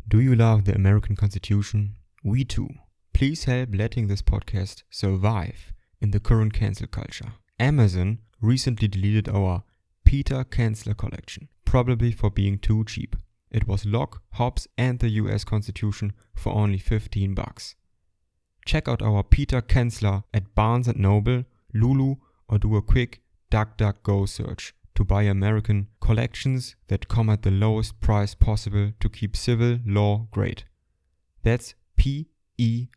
Do you love the American Constitution? We too. Please help letting this podcast survive in the current cancel culture. Amazon recently deleted our Peter Canceler collection, probably for being too cheap. It was Locke, Hobbes and the US Constitution for only $15. Check out our Peter Canceler at Barnes & Noble, Lulu, or do a quick DuckDuckGo search to buy American collections that come at the lowest price possible to keep civil law great. That's Peterkanzler,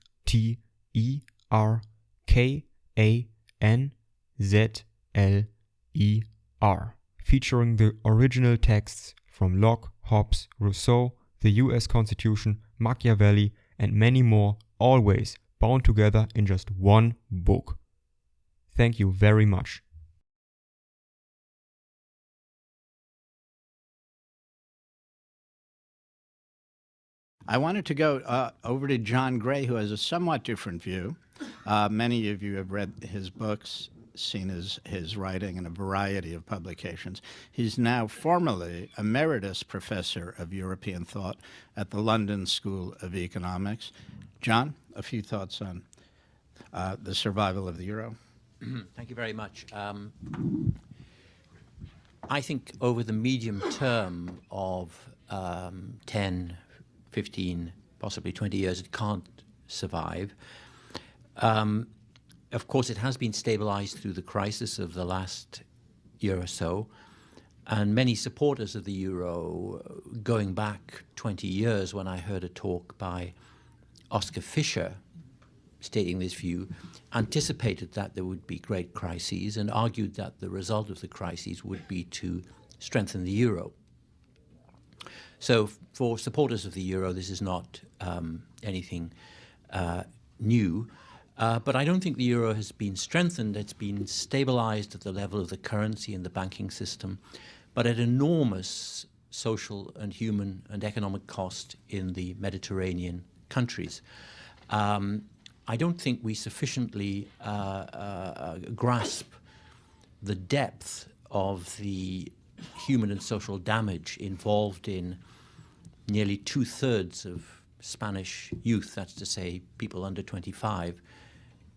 featuring the original texts from Locke, Hobbes, Rousseau, the US Constitution, Machiavelli, and many more, always bound together in just one book. Thank you very much. I wanted to go over to John Gray, who has a somewhat different view. Many of you have read his books, seen his writing in a variety of publications. He's now formally emeritus professor of European thought at the London School of Economics. John, a few thoughts on the survival of the euro? Thank you very much. I think over the medium term of 10, 15, possibly 20 years, it can't survive. Of course, it has been stabilized through the crisis of the last year or so, and many supporters of the euro, going back 20 years when I heard a talk by Oscar Fischer stating this view, anticipated that there would be great crises and argued that the result of the crises would be to strengthen the euro. So for supporters of the euro, this is not anything new. But I don't think the euro has been strengthened. It's been stabilized at the level of the currency and the banking system, but at enormous social and human and economic cost in the Mediterranean countries. I don't think we sufficiently grasp the depth of the human and social damage involved in nearly 2/3 of Spanish youth, that's to say people under 25,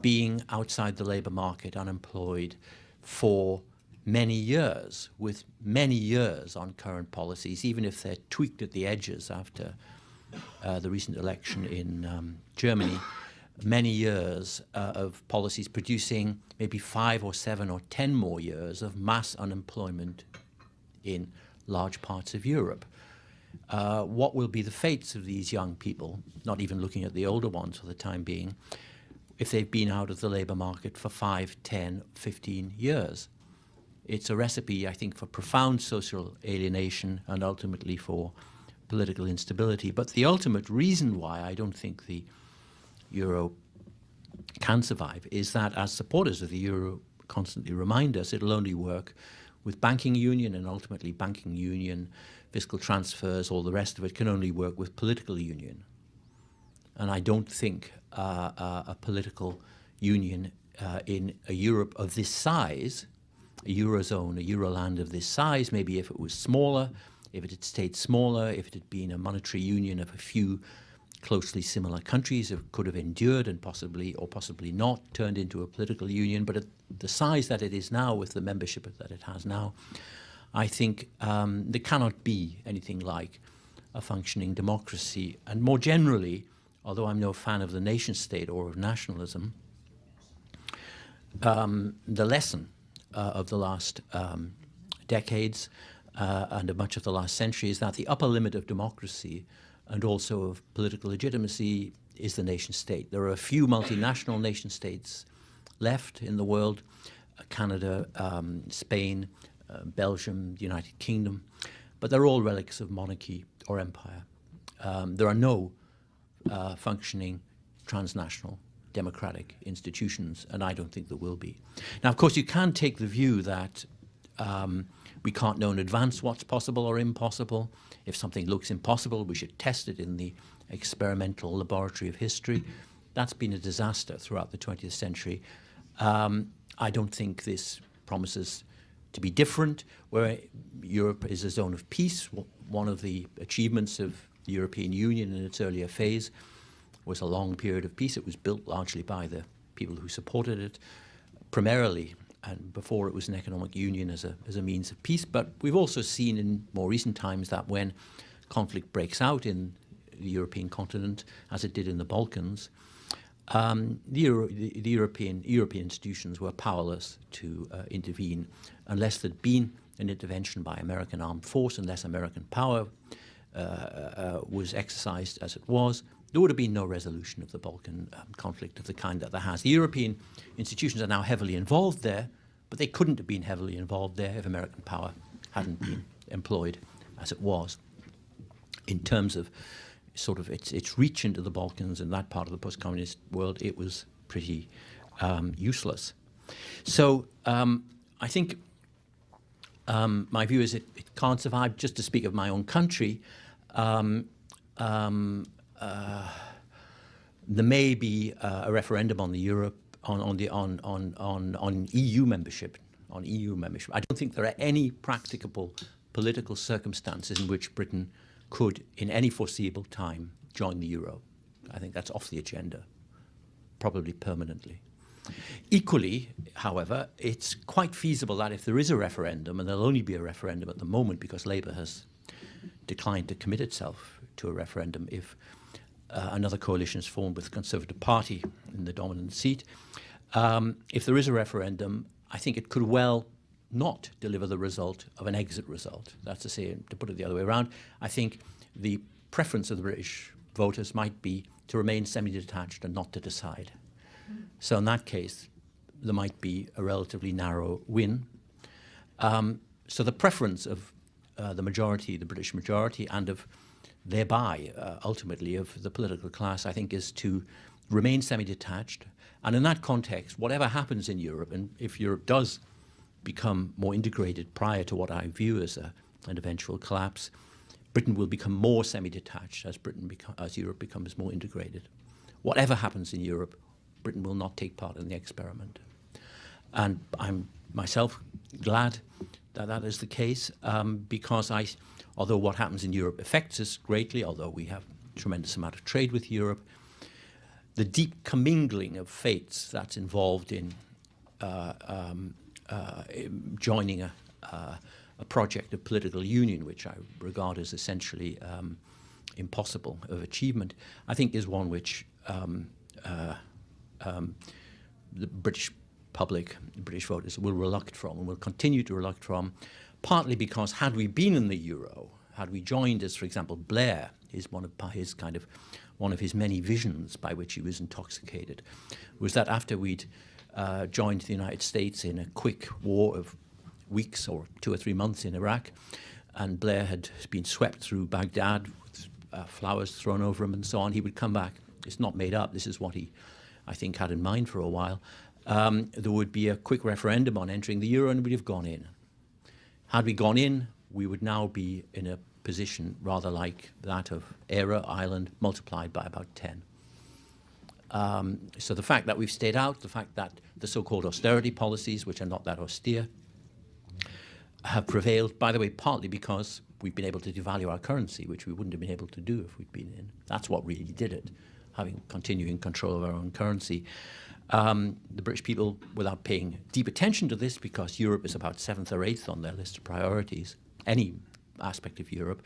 being outside the labor market, unemployed for many years, with many years on current policies, even if they're tweaked at the edges after the recent election in Germany, many years of policies producing maybe 5 or 7 or 10 more years of mass unemployment in large parts of Europe. What will be the fates of these young people, not even looking at the older ones for the time being, if they've been out of the labor market for 5, 10, 15 years? It's a recipe, I think, for profound social alienation and ultimately for political instability. But the ultimate reason why I don't think the euro can survive is that, as supporters of the euro constantly remind us, it'll only work with banking union, and ultimately banking union, fiscal transfers, all the rest of it can only work with political union. And I don't think a political union in a Europe of this size, a eurozone, a euroland of this size, maybe if it was smaller, if it had stayed smaller, if it had been a monetary union of a few closely similar countries, it could have endured and possibly or possibly not turned into a political union. But at the size that it is now, with the membership that it has now, I think there cannot be anything like a functioning democracy. And more generally, although I'm no fan of the nation state or of nationalism, the lesson of the last decades and of much of the last century is that the upper limit of democracy and also of political legitimacy is the nation state. There are a few multinational nation states left in the world, Canada, Spain, Belgium, the United Kingdom, but they're all relics of monarchy or empire. There are no functioning transnational democratic institutions, and I don't think there will be. Now, of course, you can take the view that we can't know in advance what's possible or impossible. If something looks impossible, we should test it in the experimental laboratory of history. That's been a disaster throughout the 20th century. I don't think this promises to be different, where Europe is a zone of peace. One of the achievements of The European Union in its earlier phase was a long period of peace. It was built largely by the people who supported it, primarily, and before it was an economic union as a means of peace. But we've also seen in more recent times that when conflict breaks out in the European continent, as it did in the Balkans, the European institutions were powerless to intervene unless there'd been an intervention by American armed force, unless American power was exercised as it was. There would have been no resolution of the Balkan conflict of the kind that there has. The European institutions are now heavily involved there, but they couldn't have been heavily involved there if American power hadn't been employed as it was. In terms of sort of its reach into the Balkans and that part of the post-communist world, it was pretty useless. So I think my view is it can't survive. Just to speak of my own country, there may be a referendum on the Europe on EU membership. I don't think there are any practicable political circumstances in which Britain could, in any foreseeable time, join the euro. I think that's off the agenda, probably permanently. Equally, however, it's quite feasible that if there is a referendum, and there'll only be a referendum at the moment because Labour has declined to commit itself to a referendum, if another coalition is formed with the Conservative Party in the dominant seat, if there is a referendum, I think it could well not deliver the result of an exit result. That's to say, to put it the other way around, I think the preference of the British voters might be to remain semi-detached and not to decide. So in that case, there might be a relatively narrow win. So the preference of the majority, the British majority, and of thereby ultimately of the political class, I think, is to remain semi-detached. And in that context, whatever happens in Europe, and if Europe does become more integrated prior to what I view as an eventual collapse, Britain will become more semi-detached as Europe becomes more integrated. Whatever happens in Europe, Britain will not take part in the experiment. And I'm myself glad that that is the case, because although what happens in Europe affects us greatly, although we have a tremendous amount of trade with Europe, the deep commingling of fates that's involved in joining a project of political union, which I regard as essentially impossible of achievement, I think is one which the British public, the British voters will reluct from and will continue to reluct from, partly because had we been in the euro, had we joined, as for example Blair, one of his many visions by which he was intoxicated, was that after we'd joined the United States in a quick war of weeks or 2 or 3 months in Iraq, and Blair had been swept through Baghdad with flowers thrown over him and so on, he would come back. It's not made up. This is what he, I think, had in mind for a while. There would be a quick referendum on entering the euro and we'd have gone in. Had we gone in, we would now be in a position rather like that of Era, Ireland, multiplied by about 10. So the fact that we've stayed out, the fact that the so-called austerity policies, which are not that austere, have prevailed, by the way, partly because we've been able to devalue our currency, which we wouldn't have been able to do if we'd been in. That's what really did it, continuing control of our own currency. The British people, without paying deep attention to this, because Europe is about 7th or 8th on their list of priorities, any aspect of Europe,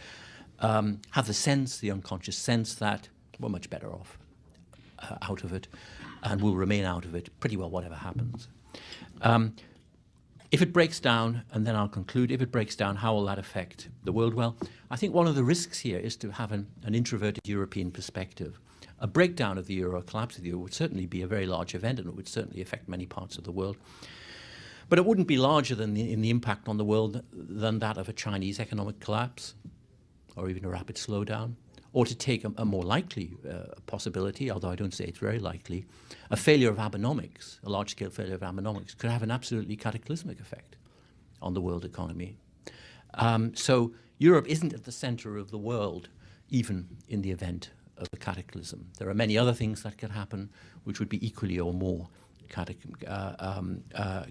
have the unconscious sense that we're much better off out of it and will remain out of it pretty well whatever happens. If it breaks down, and then I'll conclude, if it breaks down, how will that affect the world? Well, I think one of the risks here is to have an introverted European perspective. A breakdown of the euro, a collapse of the euro, would certainly be a very large event, and it would certainly affect many parts of the world. But it wouldn't be larger in the impact on the world than that of a Chinese economic collapse, or even a rapid slowdown. Or to take a more likely possibility, although I don't say it's very likely, a failure of Abenomics, a large-scale failure of Abenomics, could have an absolutely cataclysmic effect on the world economy. So Europe isn't at the center of the world, even in the event of a cataclysm. There are many other things that could happen which would be equally or more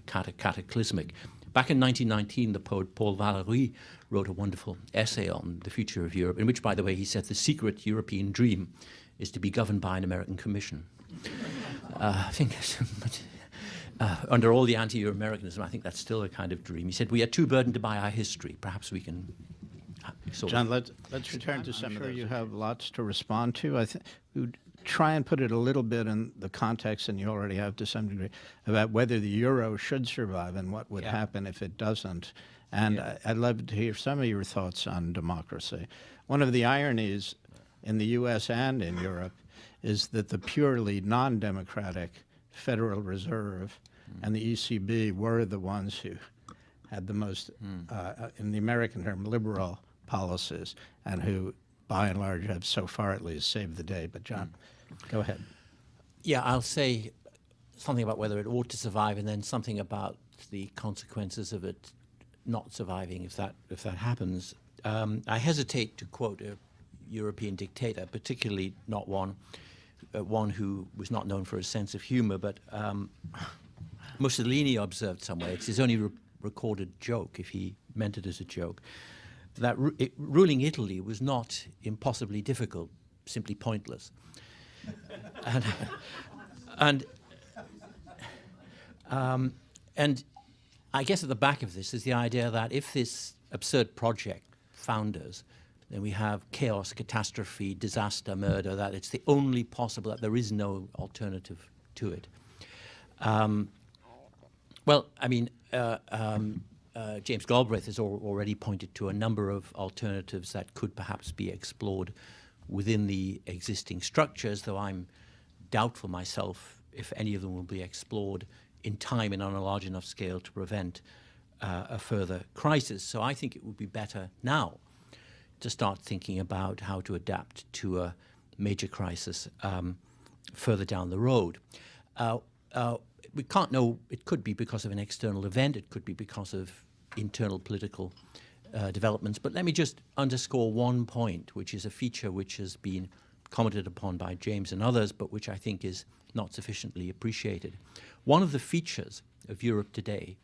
cataclysmic. Back in 1919, the poet Paul Valéry wrote a wonderful essay on the future of Europe, in which, by the way, he said the secret European dream is to be governed by an American commission. I think under all the anti-Americanism, I think that's still a kind of dream. He said, we are too burdened to buy our history. Perhaps we can John, let's return to some of those. I'm sure you have lots to respond to. I think we would try and put it a little bit in the context, and you already have to some degree, about whether the euro should survive and what would happen if it doesn't. And I'd love to hear some of your thoughts on democracy. One of the ironies in the U.S. and in Europe is that the purely non-democratic Federal Reserve and the ECB were the ones who had the most, in the American term, liberal policies, and who, by and large, have so far at least saved the day. But John, go ahead. Yeah, I'll say something about whether it ought to survive, and then something about the consequences of it not surviving if that happens. I hesitate to quote a European dictator, particularly not one who was not known for his sense of humor, but Mussolini observed somewhere, it's his only recorded joke, if he meant it as a joke, that ruling Italy was not impossibly difficult, simply pointless. And I guess at the back of this is the idea that if this absurd project founders, then we have chaos, catastrophe, disaster, murder, that it's the only possible, that there is no alternative to it. Well, I mean, James Galbraith has already pointed to a number of alternatives that could perhaps be explored within the existing structures, though I'm doubtful myself if any of them will be explored in time and on a large enough scale to prevent a further crisis. So I think it would be better now to start thinking about how to adapt to a major crisis further down the road. We can't know, it could be because of an external event, it could be because of internal political developments, but let me just underscore one point, which is a feature which has been commented upon by James and others, but which I think is not sufficiently appreciated. One of the features of Europe today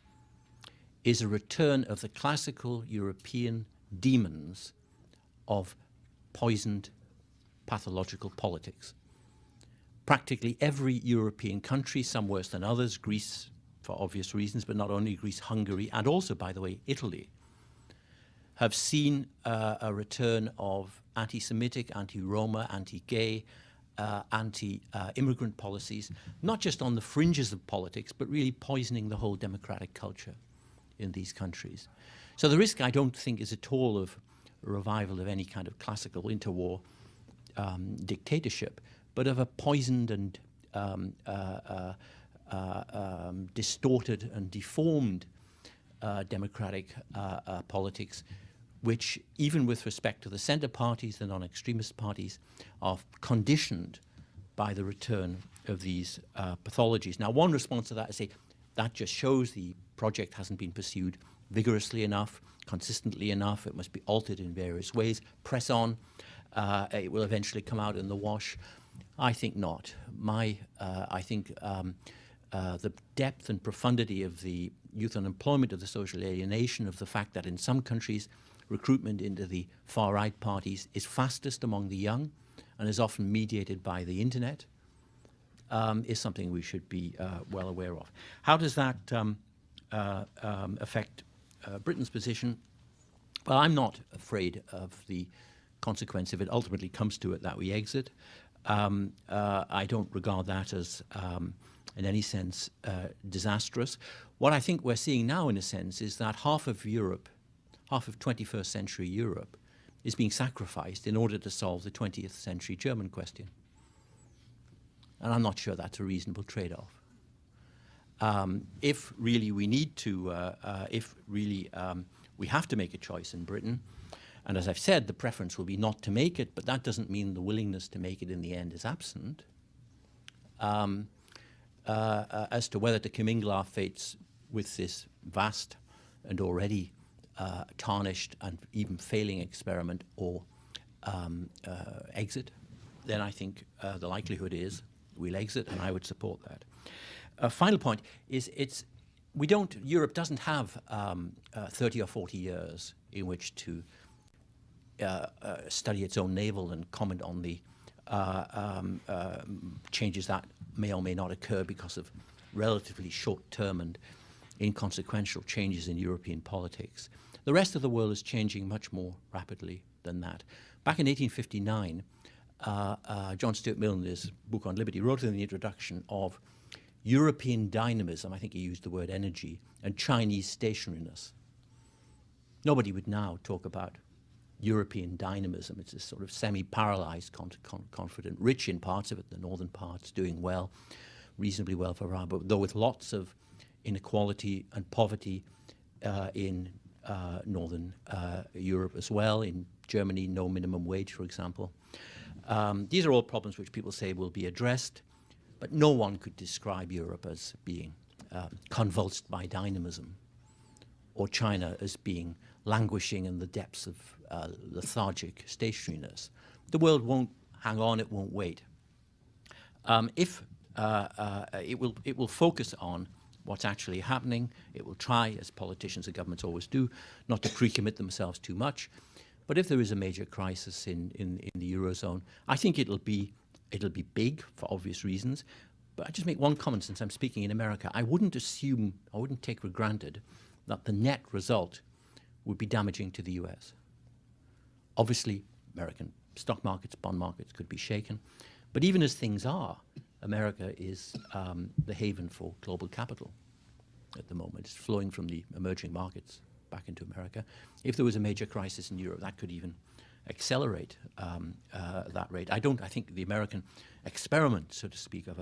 is a return of the classical European demons of poisoned pathological politics. Practically every European country, some worse than others, Greece for obvious reasons, but not only Greece, Hungary, and also, by the way, Italy, have seen a return of anti-Semitic, anti-Roma, anti-gay, anti-immigrant policies, not just on the fringes of politics, but really poisoning the whole democratic culture in these countries. So the risk, I don't think, is at all of a revival of any kind of classical interwar dictatorship, but of a poisoned and distorted and deformed democratic politics, which, even with respect to the centre parties, the non-extremist parties, are conditioned by the return of these pathologies. Now, one response to that is say that just shows the project hasn't been pursued vigorously enough, consistently enough. It must be altered in various ways. Press on. It will eventually come out in the wash. I think not. I think the depth and profundity of the youth unemployment, of the social alienation, of the fact that in some countries recruitment into the far-right parties is fastest among the young and is often mediated by the internet, is something we should be well aware of. How does that affect Britain's position? Well, I'm not afraid of the consequence if it ultimately comes to it that we exit. I don't regard that as, in any sense, disastrous. What I think we're seeing now, in a sense, is that half of Europe, half of 21st century Europe, is being sacrificed in order to solve the 20th century German question. And I'm not sure that's a reasonable trade-off. If really we need to, if really we have to make a choice in Britain, and as I've said, the preference will be not to make it, but that doesn't mean the willingness to make it in the end is absent. As to whether to commingle our fates with this vast and already tarnished and even failing experiment or exit, then I think the likelihood is we'll exit, and I would support that. A final point is Europe doesn't have 30 or 40 years in which to study its own navel and comment on the changes that may or may not occur because of relatively short-term and inconsequential changes in European politics. The rest of the world is changing much more rapidly than that. Back in 1859, John Stuart Mill, in his book on liberty, wrote in the introduction of European dynamism, I think he used the word energy, and Chinese stationariness. Nobody would now talk about European dynamism. It's a sort of semi-paralyzed confident, rich in parts of it, the northern parts doing well, reasonably well for our, but though with lots of inequality and poverty in northern Europe as well. In Germany, no minimum wage, for example. These are all problems which people say will be addressed, but no one could describe Europe as being convulsed by dynamism, or China as being languishing in the depths of lethargic stationariness. The world won't hang on, it won't wait. It will focus on what's actually happening. It will try, as politicians and governments always do, not to pre-commit themselves too much. But if there is a major crisis in the Eurozone, I think it'll be big for obvious reasons. But I just make one comment since I'm speaking in America. I wouldn't take for granted that the net result would be damaging to the US. Obviously, American stock markets, bond markets could be shaken. But even as things are, America is the haven for global capital at the moment. It's flowing from the emerging markets back into America. If there was a major crisis in Europe, that could even accelerate that rate. I think the American experiment, so to speak, of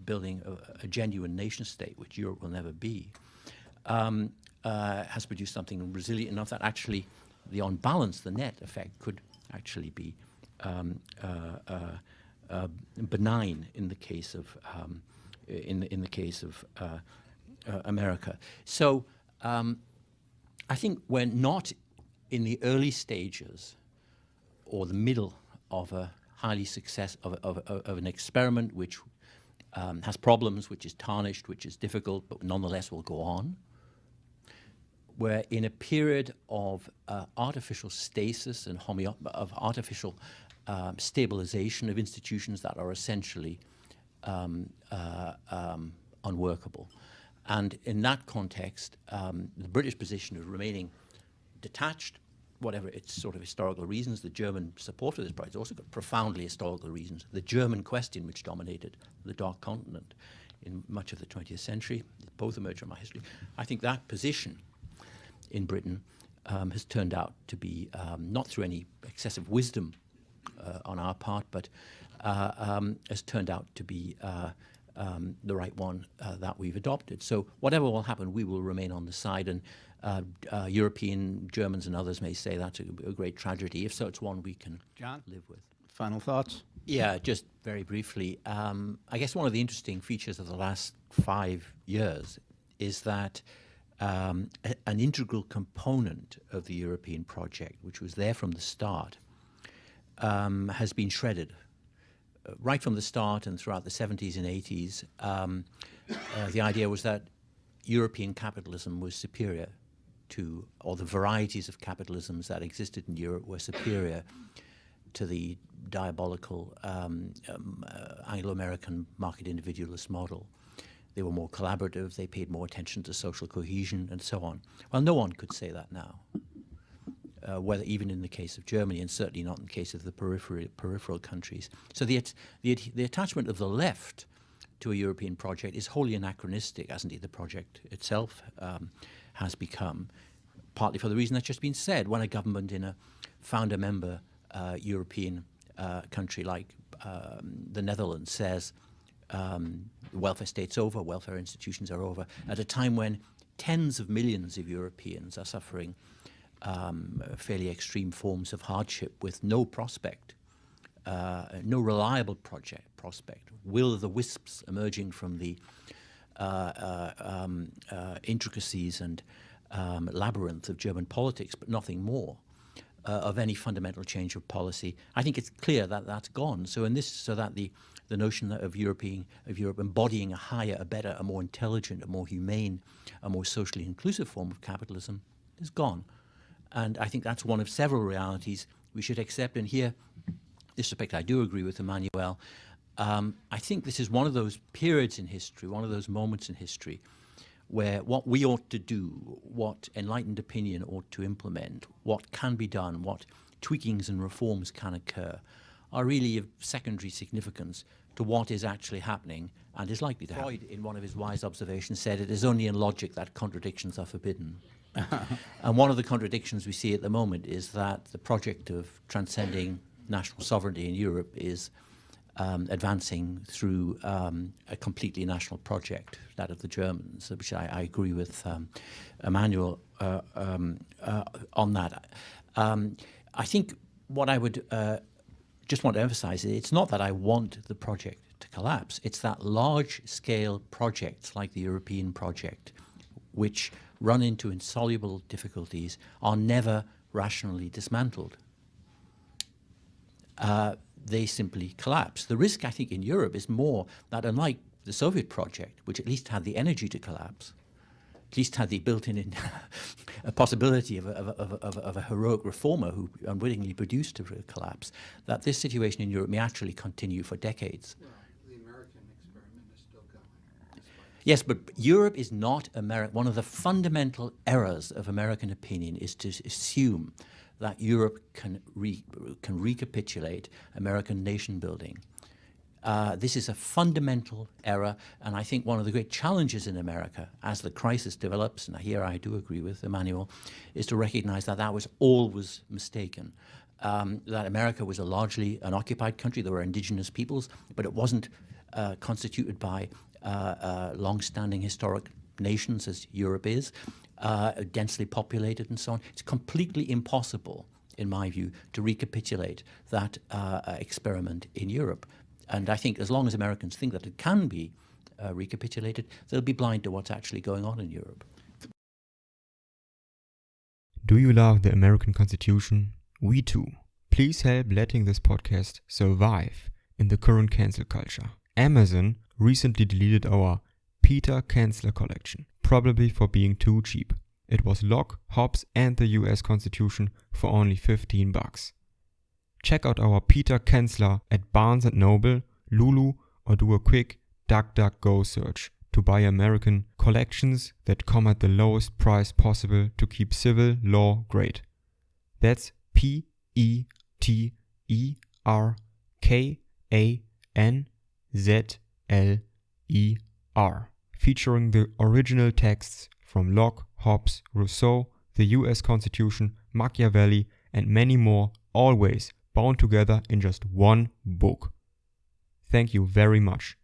building a genuine nation state, which Europe will never be, has produced something resilient enough that actually, on balance, the net effect could actually be benign in the case of America. So I think we're not in the early stages or the middle of a highly of an experiment which has problems, which is tarnished, which is difficult, but nonetheless will go on. We're in a period of artificial stasis and of artificial stabilization of institutions that are essentially unworkable. And in that context, the British position of remaining detached, whatever its sort of historical reasons, the German support of this project also got profoundly historical reasons. The German question, which dominated the dark continent in much of the 20th century, both emerge from our history. I think that position in Britain has turned out to be, not through any excessive wisdom on our part, but has turned out to be the right one that we've adopted. So whatever will happen, we will remain on the side, and European Germans and others may say that's a great tragedy. If so, it's one we can live with. Final thoughts? Yeah, just very briefly. I guess one of the interesting features of the last 5 years is that an integral component of the European project, which was there from the start, has been shredded. Right from the start and throughout the 70s and 80s, the idea was that European capitalism was superior to, or the varieties of capitalisms that existed in Europe were superior to the diabolical Anglo-American market individualist model. They were more collaborative, they paid more attention to social cohesion and so on. Well, no one could say that now, whether even in the case of Germany and certainly not in the case of the peripheral countries. So the attachment of the left to a European project is wholly anachronistic, as indeed the project itself has become, partly for the reason that's just been said. When a government in a founder-member European country like the Netherlands says the welfare state's over, welfare institutions are over, at a time when tens of millions of Europeans are suffering fairly extreme forms of hardship with no prospect, no reliable prospect, will-o'-the-wisps emerging from the intricacies and labyrinth of German politics, but nothing more. of any fundamental change of policy. I think it's clear that that's gone. So that the notion of Europe embodying a higher, a better, a more intelligent, a more humane, a more socially inclusive form of capitalism is gone. And I think that's one of several realities we should accept. And here, in this respect, I do agree with Emmanuel. I think this is one of those periods in history, one of those moments in history, where what we ought to do, what enlightened opinion ought to implement, what can be done, what tweakings and reforms can occur, are really of secondary significance to what is actually happening and is likely to happen. Freud, in one of his wise observations, said it is only in logic that contradictions are forbidden. And one of the contradictions we see at the moment is that the project of transcending national sovereignty in Europe is advancing through a completely national project, that of the Germans, which I agree with Emmanuel on that. I think what I would just want to emphasize is it's not that I want the project to collapse, it's that large-scale projects like the European project, which run into insoluble difficulties, are never rationally dismantled. They simply collapse. The risk, I think, in Europe is more that, unlike the Soviet project, which at least had the energy to collapse, at least had the built-in a possibility of a heroic reformer who unwittingly produced a collapse, that this situation in Europe may actually continue for decades. Well, the American experiment is still going. Yes, but Europe is not America. One of the fundamental errors of American opinion is to assume that Europe can recapitulate American nation building. This is a fundamental error, and I think one of the great challenges in America as the crisis develops, and here I do agree with Emmanuel, is to recognize that that was always mistaken. That America was largely an occupied country. There were indigenous peoples, but it wasn't constituted by long-standing historic nations as Europe is. Densely populated and so on. It's completely impossible, in my view, to recapitulate that experiment in Europe. And I think as long as Americans think that it can be recapitulated, they'll be blind to what's actually going on in Europe. Do you love the American Constitution? We too. Please help letting this podcast survive in the current cancel culture. Amazon recently deleted our Peter Canceller collection, probably for being too cheap. It was Locke, Hobbes and the US Constitution for only $15. Check out our Peter Canceller at Barnes & Noble, Lulu, or do a quick DuckDuckGo search to buy American collections that come at the lowest price possible to keep civil law great. That's PETERKANZLER. Featuring the original texts from Locke, Hobbes, Rousseau, the US Constitution, Machiavelli, and many more, always bound together in just one book. Thank you very much.